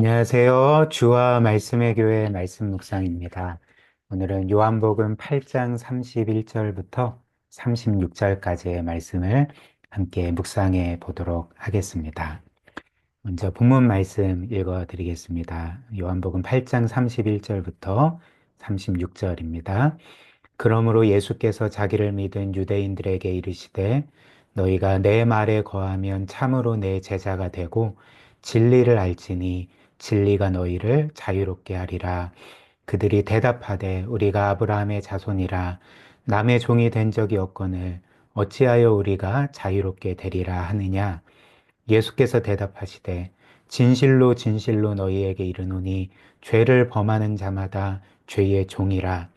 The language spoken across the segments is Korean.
안녕하세요. 주와 말씀의 교회 말씀 묵상입니다. 오늘은 요한복음 8장 31절부터 36절까지의 말씀을 함께 묵상해 보도록 하겠습니다. 먼저 본문 말씀 읽어 드리겠습니다. 요한복음 8장 31절부터 36절입니다. 그러므로 예수께서 자기를 믿은 유대인들에게 이르시되 너희가 내 말에 거하면 참으로 내 제자가 되고 진리를 알지니 진리가 너희를 자유롭게 하리라. 그들이 대답하되 우리가 아브라함의 자손이라 남의 종이 된 적이 없거늘 어찌하여 우리가 자유롭게 되리라 하느냐. 예수께서 대답하시되 진실로 진실로 너희에게 이르노니 죄를 범하는 자마다 죄의 종이라.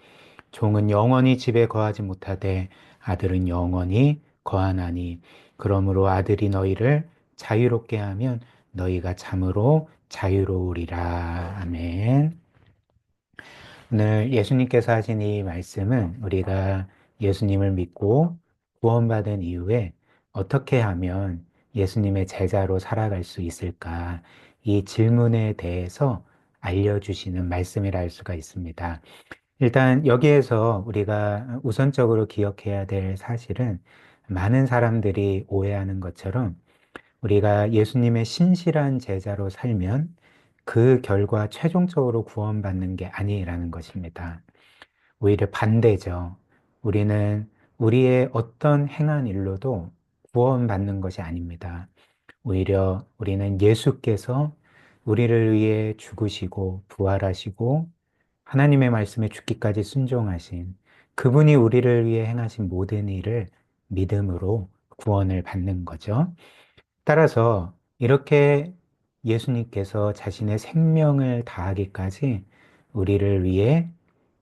종은 영원히 집에 거하지 못하되 아들은 영원히 거하나니 그러므로 아들이 너희를 자유롭게 하면 너희가 참으로 자유로우리라. 아멘. 오늘 예수님께서 하신 이 말씀은 우리가 예수님을 믿고 구원받은 이후에 어떻게 하면 예수님의 제자로 살아갈 수 있을까? 이 질문에 대해서 알려주시는 말씀이라 할 수가 있습니다. 일단 여기에서 우리가 우선적으로 기억해야 될 사실은 많은 사람들이 오해하는 것처럼 우리가 예수님의 신실한 제자로 살면 그 결과 최종적으로 구원받는 게 아니라는 것입니다. 오히려 반대죠. 우리는 우리의 어떤 행한 일로도 구원받는 것이 아닙니다. 오히려 우리는 예수께서 우리를 위해 죽으시고 부활하시고 하나님의 말씀에 죽기까지 순종하신 그분이 우리를 위해 행하신 모든 일을 믿음으로 구원을 받는 거죠. 따라서 이렇게 예수님께서 자신의 생명을 다하기까지 우리를 위해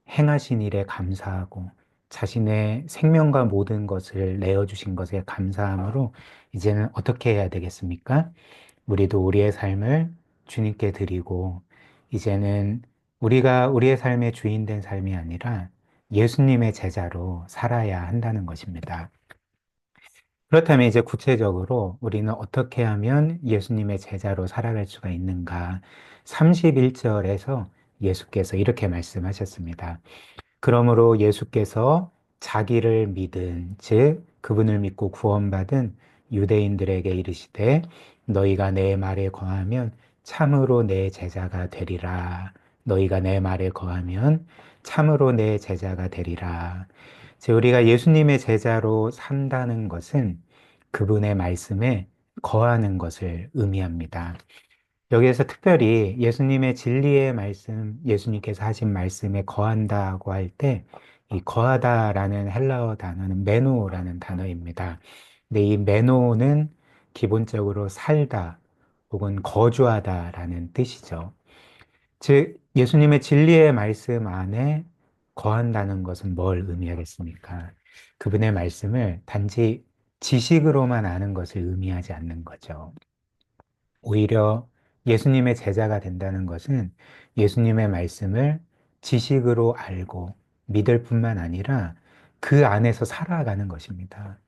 행하신 일에 감사하고 자신의 생명과 모든 것을 내어주신 것에 감사함으로 이제는 어떻게 해야 되겠습니까? 우리도 우리의 삶을 주님께 드리고 이제는 우리가 우리의 삶의 주인 된 삶이 아니라 예수님의 제자로 살아야 한다는 것입니다. 그렇다면 이제 구체적으로 우리는 어떻게 하면 예수님의 제자로 살아갈 수가 있는가? 31절에서 예수께서 이렇게 말씀하셨습니다. 그러므로 예수께서 자기를 믿은, 즉, 그분을 믿고 구원받은 유대인들에게 이르시되, 너희가 내 말에 거하면 참으로 내 제자가 되리라. 너희가 내 말에 거하면 참으로 내 제자가 되리라. 즉, 우리가 예수님의 제자로 산다는 것은 그분의 말씀에 거하는 것을 의미합니다. 여기에서 특별히 예수님의 진리의 말씀, 예수님께서 하신 말씀에 거한다고 할 때, 이 거하다라는 헬라어 단어는 메노라는 단어입니다. 근데 이 메노는 기본적으로 살다 혹은 거주하다라는 뜻이죠. 즉, 예수님의 진리의 말씀 안에 거한다는 것은 뭘 의미하겠습니까? 그분의 말씀을 단지 지식으로만 아는 것을 의미하지 않는 거죠. 오히려 예수님의 제자가 된다는 것은 예수님의 말씀을 지식으로 알고 믿을 뿐만 아니라 그 안에서 살아가는 것입니다.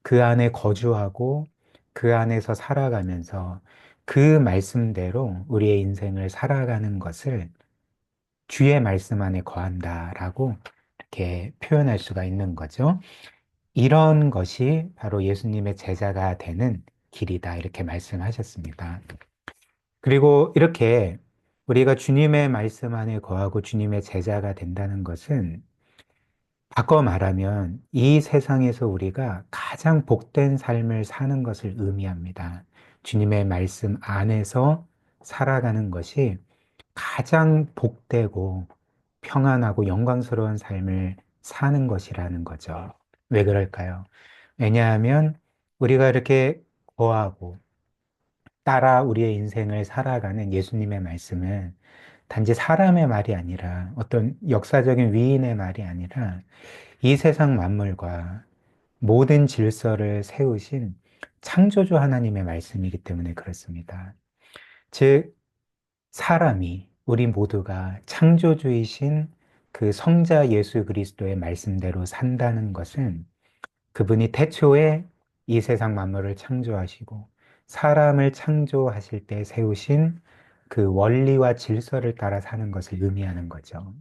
그 안에 거주하고 그 안에서 살아가면서 그 말씀대로 우리의 인생을 살아가는 것을 주의 말씀 안에 거한다라고 이렇게 표현할 수가 있는 거죠. 이런 것이 바로 예수님의 제자가 되는 길이다 이렇게 말씀하셨습니다. 그리고 이렇게 우리가 주님의 말씀 안에 거하고 주님의 제자가 된다는 것은 바꿔 말하면 이 세상에서 우리가 가장 복된 삶을 사는 것을 의미합니다. 주님의 말씀 안에서 살아가는 것이 가장 복되고 평안하고 영광스러운 삶을 사는 것이라는 거죠. 왜 그럴까요? 왜냐하면 우리가 이렇게 거하고 따라 우리의 인생을 살아가는 예수님의 말씀은 단지 사람의 말이 아니라 어떤 역사적인 위인의 말이 아니라 이 세상 만물과 모든 질서를 세우신 창조주 하나님의 말씀이기 때문에 그렇습니다. 즉, 사람이, 우리 모두가 창조주이신 그 성자 예수 그리스도의 말씀대로 산다는 것은 그분이 태초에 이 세상 만물을 창조하시고 사람을 창조하실 때 세우신 그 원리와 질서를 따라 사는 것을 의미하는 거죠.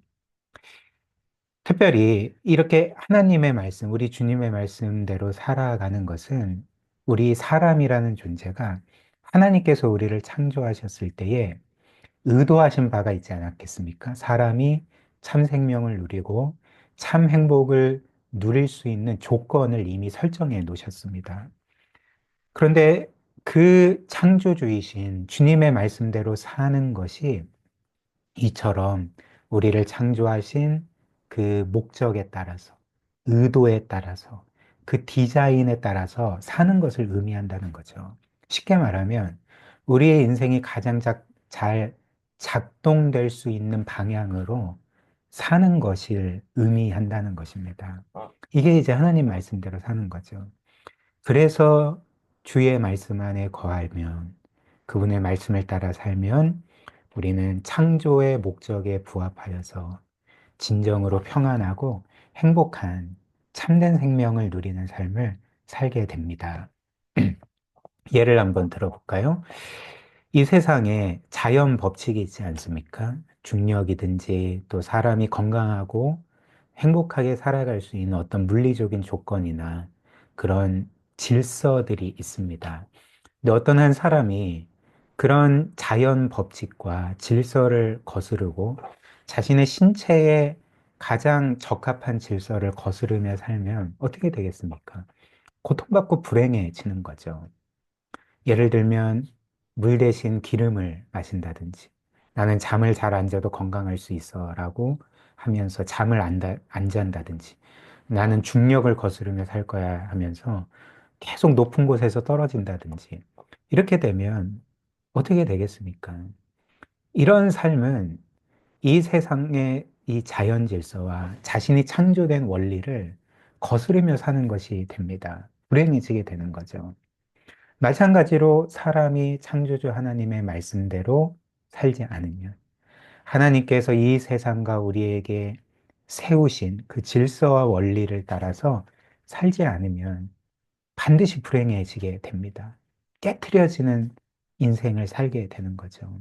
특별히 이렇게 하나님의 말씀, 우리 주님의 말씀대로 살아가는 것은 우리 사람이라는 존재가 하나님께서 우리를 창조하셨을 때에 의도하신 바가 있지 않았겠습니까? 사람이 참 생명을 누리고 참 행복을 누릴 수 있는 조건을 이미 설정해 놓으셨습니다. 그런데 그 창조주이신 주님의 말씀대로 사는 것이 이처럼 우리를 창조하신 그 목적에 따라서, 의도에 따라서, 그 디자인에 따라서 사는 것을 의미한다는 거죠. 쉽게 말하면 우리의 인생이 가장 잘 작동될 수 있는 방향으로 사는 것을 의미한다는 것입니다. 이게 이제 하나님 말씀대로 사는 거죠. 그래서 주의 말씀 안에 거하면, 그분의 말씀을 따라 살면 우리는 창조의 목적에 부합하여서 진정으로 평안하고 행복한 참된 생명을 누리는 삶을 살게 됩니다. 예를 한번 들어볼까요? 이 세상에 자연 법칙이 있지 않습니까? 중력이든지 또 사람이 건강하고 행복하게 살아갈 수 있는 어떤 물리적인 조건이나 그런 질서들이 있습니다. 근데 어떤 한 사람이 그런 자연 법칙과 질서를 거스르고 자신의 신체에 가장 적합한 질서를 거스르며 살면 어떻게 되겠습니까? 고통받고 불행해지는 거죠. 예를 들면 물 대신 기름을 마신다든지 나는 잠을 잘 안 자도 건강할 수 있어 라고 하면서 잠을 안 잔다든지 나는 중력을 거스르며 살 거야 하면서 계속 높은 곳에서 떨어진다든지 이렇게 되면 어떻게 되겠습니까? 이런 삶은 이 세상의 이 자연 질서와 자신이 창조된 원리를 거스르며 사는 것이 됩니다. 불행해지게 되는 거죠. 마찬가지로 사람이 창조주 하나님의 말씀대로 살지 않으면 하나님께서 이 세상과 우리에게 세우신 그 질서와 원리를 따라서 살지 않으면 반드시 불행해지게 됩니다. 깨트려지는 인생을 살게 되는 거죠.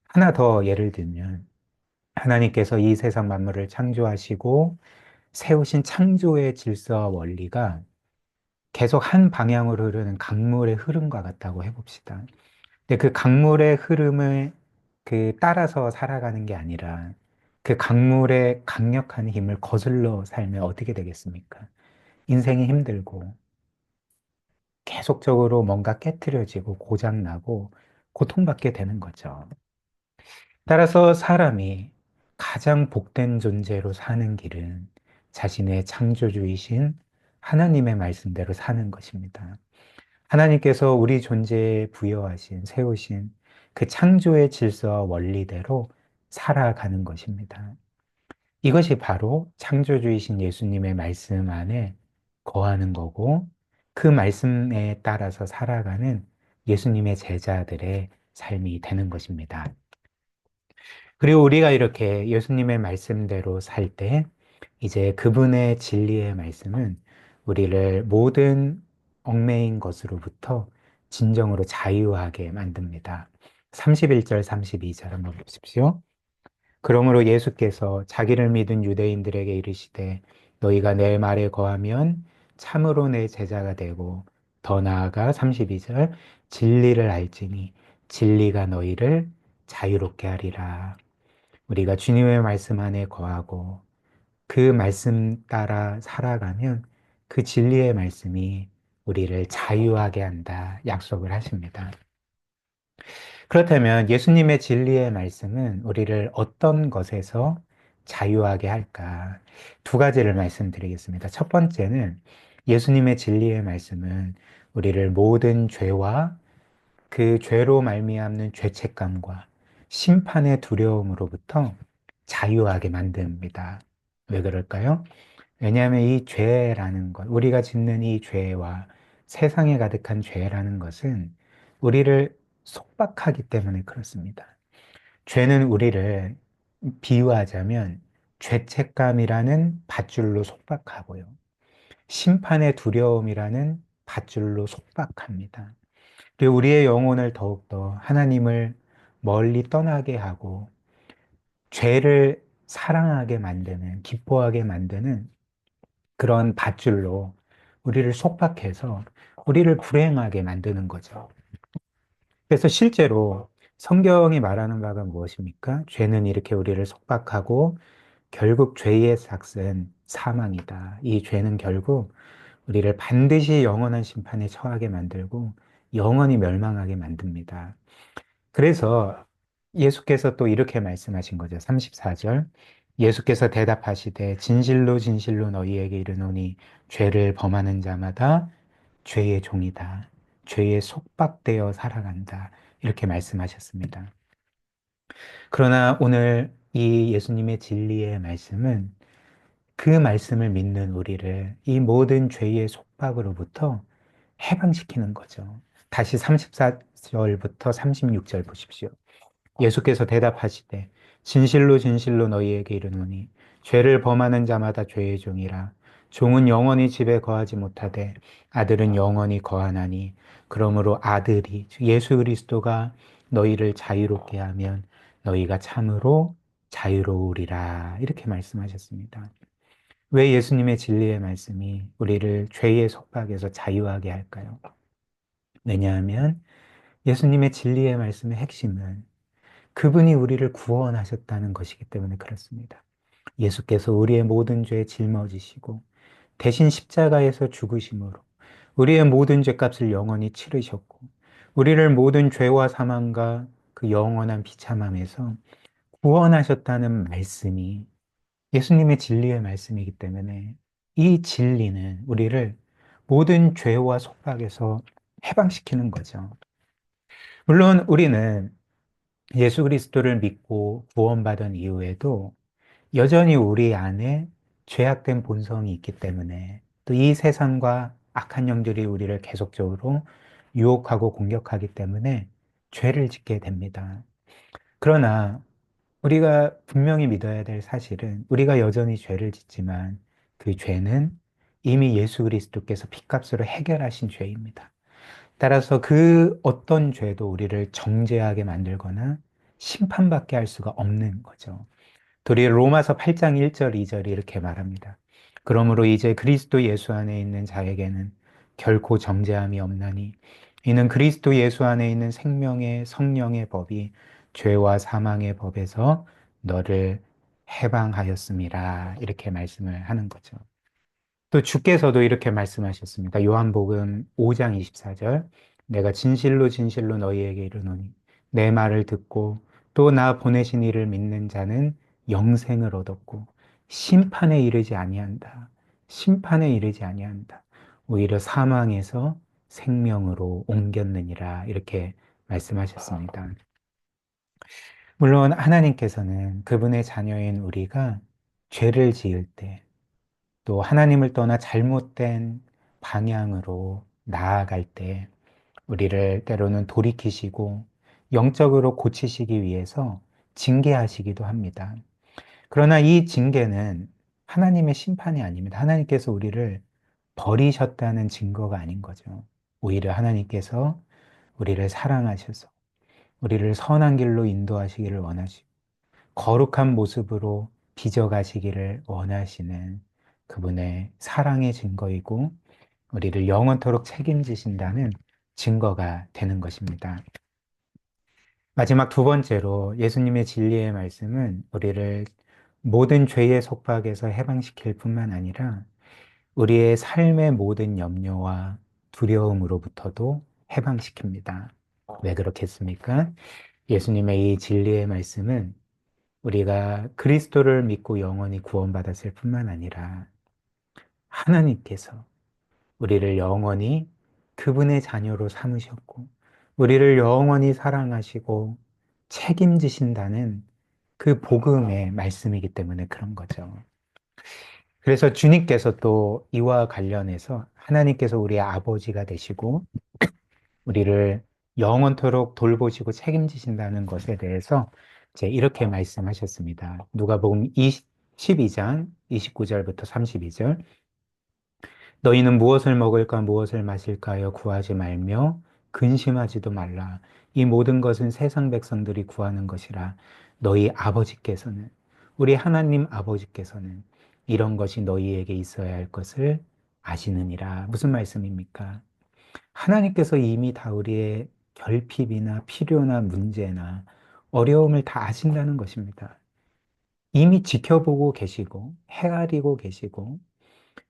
하나 더 예를 들면 하나님께서 이 세상 만물을 창조하시고 세우신 창조의 질서와 원리가 계속 한 방향으로 흐르는 강물의 흐름과 같다고 해봅시다. 근데 그 강물의 흐름을 따라서 살아가는 게 아니라 그 강물의 강력한 힘을 거슬러 살면 어떻게 되겠습니까? 인생이 힘들고 계속적으로 뭔가 깨트려지고 고장나고 고통받게 되는 거죠. 따라서 사람이 가장 복된 존재로 사는 길은 자신의 창조주이신 하나님의 말씀대로 사는 것입니다. 하나님께서 우리 존재에 부여하신, 세우신 그 창조의 질서와 원리대로 살아가는 것입니다. 이것이 바로 창조주이신 예수님의 말씀 안에 거하는 거고, 그 말씀에 따라서 살아가는 예수님의 제자들의 삶이 되는 것입니다. 그리고 우리가 이렇게 예수님의 말씀대로 살 때, 이제 그분의 진리의 말씀은 우리를 모든 얽매인 것으로부터 진정으로 자유하게 만듭니다. 31절, 32절 한번 보십시오. 그러므로 예수께서 자기를 믿은 유대인들에게 이르시되 너희가 내 말에 거하면 참으로 내 제자가 되고 더 나아가 32절 진리를 알지니 진리가 너희를 자유롭게 하리라. 우리가 주님의 말씀 안에 거하고 그 말씀 따라 살아가면 그 진리의 말씀이 우리를 자유하게 한다 약속을 하십니다. 그렇다면 예수님의 진리의 말씀은 우리를 어떤 것에서 자유하게 할까? 두 가지를 말씀드리겠습니다. 첫 번째는 예수님의 진리의 말씀은 우리를 모든 죄와 그 죄로 말미암는 죄책감과 심판의 두려움으로부터 자유하게 만듭니다. 왜 그럴까요? 왜냐하면 이 죄라는 것, 우리가 짓는 이 죄와 세상에 가득한 죄라는 것은 우리를 속박하기 때문에 그렇습니다. 죄는 우리를 비유하자면 죄책감이라는 밧줄로 속박하고요. 심판의 두려움이라는 밧줄로 속박합니다. 그리고 우리의 영혼을 더욱더 하나님을 멀리 떠나게 하고 죄를 사랑하게 만드는, 기뻐하게 만드는 그런 밧줄로 우리를 속박해서 우리를 불행하게 만드는 거죠. 그래서 실제로 성경이 말하는 바가 무엇입니까? 죄는 이렇게 우리를 속박하고 결국 죄의 삭은 사망이다. 이 죄는 결국 우리를 반드시 영원한 심판에 처하게 만들고 영원히 멸망하게 만듭니다. 그래서 예수께서 또 이렇게 말씀하신 거죠. 34절. 예수께서 대답하시되 진실로 진실로 너희에게 이르노니 죄를 범하는 자마다 죄의 종이다. 죄에 속박되어 살아간다. 이렇게 말씀하셨습니다. 그러나 오늘 이 예수님의 진리의 말씀은 그 말씀을 믿는 우리를 이 모든 죄의 속박으로부터 해방시키는 거죠. 다시 34절부터 36절 보십시오. 예수께서 대답하시되 진실로 진실로 너희에게 이르노니 죄를 범하는 자마다 죄의 종이라 종은 영원히 집에 거하지 못하되 아들은 영원히 거하나니 그러므로 아들이 즉 예수 그리스도가 너희를 자유롭게 하면 너희가 참으로 자유로우리라 이렇게 말씀하셨습니다. 왜 예수님의 진리의 말씀이 우리를 죄의 속박에서 자유하게 할까요? 왜냐하면 예수님의 진리의 말씀의 핵심은 그분이 우리를 구원하셨다는 것이기 때문에 그렇습니다. 예수께서 우리의 모든 죄에 짊어지시고 대신 십자가에서 죽으심으로 우리의 모든 죄값을 영원히 치르셨고 우리를 모든 죄와 사망과 그 영원한 비참함에서 구원하셨다는 말씀이 예수님의 진리의 말씀이기 때문에 이 진리는 우리를 모든 죄와 속박에서 해방시키는 거죠. 물론 우리는 예수 그리스도를 믿고 구원받은 이후에도 여전히 우리 안에 죄악된 본성이 있기 때문에 또 이 세상과 악한 영들이 우리를 계속적으로 유혹하고 공격하기 때문에 죄를 짓게 됩니다. 그러나 우리가 분명히 믿어야 될 사실은 우리가 여전히 죄를 짓지만 그 죄는 이미 예수 그리스도께서 피값으로 해결하신 죄입니다. 따라서 그 어떤 죄도 우리를 정죄하게 만들거나 심판받게 할 수가 없는 거죠. 도리 로마서 8장 1절, 2절이 이렇게 말합니다. 그러므로 이제 그리스도 예수 안에 있는 자에게는 결코 정죄함이 없나니 이는 그리스도 예수 안에 있는 생명의 성령의 법이 죄와 사망의 법에서 너를 해방하였음이라 이렇게 말씀을 하는 거죠. 또 주께서도 이렇게 말씀하셨습니다. 요한복음 5장 24절. 내가 진실로 진실로 너희에게 이르노니 내 말을 듣고 또 나 보내신 이를 믿는 자는 영생을 얻었고 심판에 이르지 아니한다. 심판에 이르지 아니한다. 오히려 사망에서 생명으로 옮겼느니라 이렇게 말씀하셨습니다. 물론 하나님께서는 그분의 자녀인 우리가 죄를 지을 때 또 하나님을 떠나 잘못된 방향으로 나아갈 때 우리를 때로는 돌이키시고 영적으로 고치시기 위해서 징계하시기도 합니다. 그러나 이 징계는 하나님의 심판이 아닙니다. 하나님께서 우리를 버리셨다는 증거가 아닌 거죠. 오히려 하나님께서 우리를 사랑하셔서 우리를 선한 길로 인도하시기를 원하시고 거룩한 모습으로 빚어가시기를 원하시는 그분의 사랑의 증거이고 우리를 영원토록 책임지신다는 증거가 되는 것입니다. 마지막 두 번째로 예수님의 진리의 말씀은 우리를 모든 죄의 속박에서 해방시킬 뿐만 아니라 우리의 삶의 모든 염려와 두려움으로부터도 해방시킵니다. 왜 그렇겠습니까? 예수님의 이 진리의 말씀은 우리가 그리스도를 믿고 영원히 구원받았을 뿐만 아니라 하나님께서 우리를 영원히 그분의 자녀로 삼으셨고 우리를 영원히 사랑하시고 책임지신다는 그 복음의 말씀이기 때문에 그런 거죠. 그래서 주님께서 또 이와 관련해서 하나님께서 우리의 아버지가 되시고 우리를 영원토록 돌보시고 책임지신다는 것에 대해서 이제 이렇게 말씀하셨습니다. 누가복음 12장 29절부터 32절. 너희는 무엇을 먹을까 무엇을 마실까 하여 구하지 말며 근심하지도 말라. 이 모든 것은 세상 백성들이 구하는 것이라 너희 아버지께서는, 우리 하나님 아버지께서는 이런 것이 너희에게 있어야 할 것을 아시느니라. 무슨 말씀입니까? 하나님께서 이미 다 우리의 결핍이나 필요나 문제나 어려움을 다 아신다는 것입니다. 이미 지켜보고 계시고 헤아리고 계시고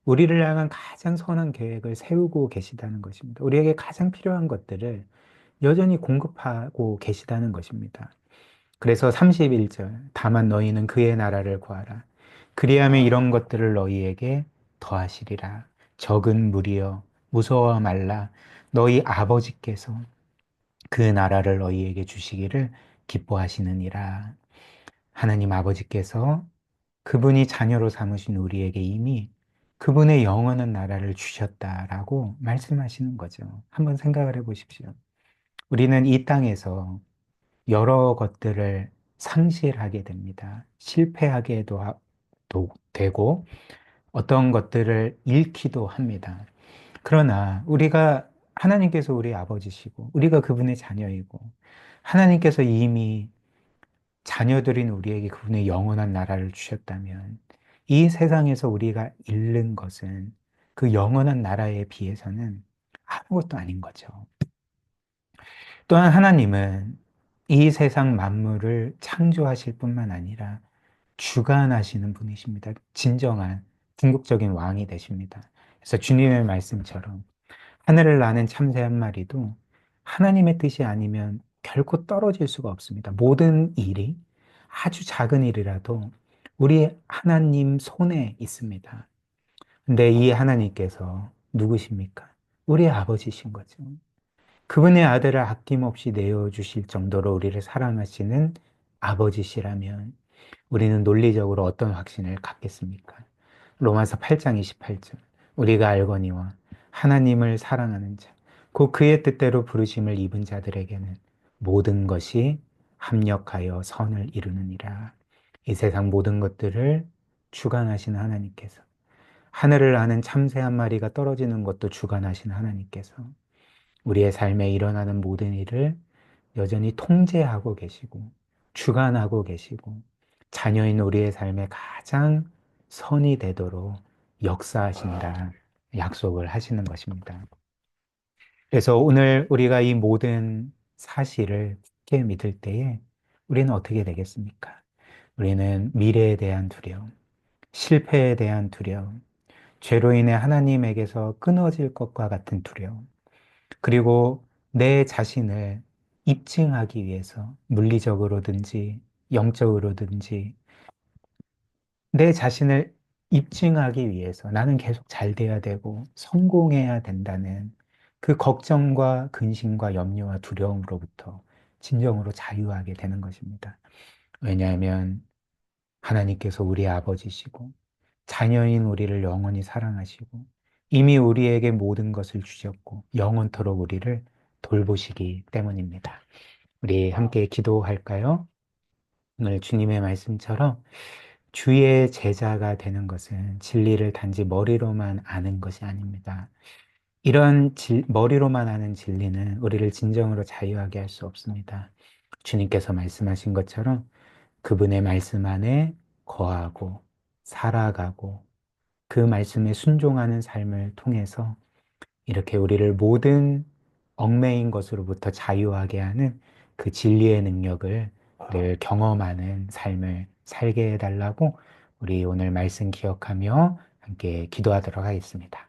우리를 향한 가장 선한 계획을 세우고 계시다는 것입니다. 우리에게 가장 필요한 것들을 여전히 공급하고 계시다는 것입니다. 그래서 31절, 다만 너희는 그의 나라를 구하라. 그리하면 이런 것들을 너희에게 더하시리라. 적은 무리여 무서워 말라. 너희 아버지께서 그 나라를 너희에게 주시기를 기뻐하시느니라. 하나님 아버지께서 그분이 자녀로 삼으신 우리에게 이미 그분의 영원한 나라를 주셨다라고 말씀하시는 거죠. 한번 생각을 해 보십시오. 우리는 이 땅에서 여러 것들을 상실하게 됩니다. 실패하게도 되고 어떤 것들을 잃기도 합니다. 그러나 우리가 하나님께서 우리 아버지시고 우리가 그분의 자녀이고 하나님께서 이미 자녀들인 우리에게 그분의 영원한 나라를 주셨다면 이 세상에서 우리가 잃는 것은 그 영원한 나라에 비해서는 아무것도 아닌 거죠. 또한 하나님은 이 세상 만물을 창조하실 뿐만 아니라 주관하시는 분이십니다. 진정한 궁극적인 왕이 되십니다. 그래서 주님의 말씀처럼 하늘을 나는 참새 한 마리도 하나님의 뜻이 아니면 결코 떨어질 수가 없습니다. 모든 일이 아주 작은 일이라도 우리 하나님 손에 있습니다. 근데 이 하나님께서 누구십니까? 우리 아버지신 거죠. 그분의 아들을 아낌없이 내어주실 정도로 우리를 사랑하시는 아버지시라면 우리는 논리적으로 어떤 확신을 갖겠습니까? 로마서 8장 28절. 우리가 알거니와 하나님을 사랑하는 자, 곧 그의 뜻대로 부르심을 입은 자들에게는 모든 것이 합력하여 선을 이루느니라. 이 세상 모든 것들을 주관하시는 하나님께서, 하늘을 나는 참새 한 마리가 떨어지는 것도 주관하시는 하나님께서 우리의 삶에 일어나는 모든 일을 여전히 통제하고 계시고 주관하고 계시고 자녀인 우리의 삶에 가장 선이 되도록 역사하신다 약속을 하시는 것입니다. 그래서 오늘 우리가 이 모든 사실을 굳게 믿을 때에 우리는 어떻게 되겠습니까? 우리는 미래에 대한 두려움, 실패에 대한 두려움, 죄로 인해 하나님에게서 끊어질 것과 같은 두려움, 그리고 내 자신을 입증하기 위해서 물리적으로든지 영적으로든지 내 자신을 입증하기 위해서 나는 계속 잘 돼야 되고 성공해야 된다는 그 걱정과 근심과 염려와 두려움으로부터 진정으로 자유하게 되는 것입니다. 왜냐하면 하나님께서 우리 아버지시고 자녀인 우리를 영원히 사랑하시고 이미 우리에게 모든 것을 주셨고 영원토록 우리를 돌보시기 때문입니다. 우리 함께 기도할까요? 오늘 주님의 말씀처럼 주의 제자가 되는 것은 진리를 단지 머리로만 아는 것이 아닙니다. 이런 머리로만 아는 진리는 우리를 진정으로 자유하게 할 수 없습니다. 주님께서 말씀하신 것처럼 그분의 말씀 안에 거하고 살아가고 그 말씀에 순종하는 삶을 통해서 이렇게 우리를 모든 얽매인 것으로부터 자유하게 하는 그 진리의 능력을 늘 경험하는 삶을 살게 해달라고 우리 오늘 말씀 기억하며 함께 기도하도록 하겠습니다.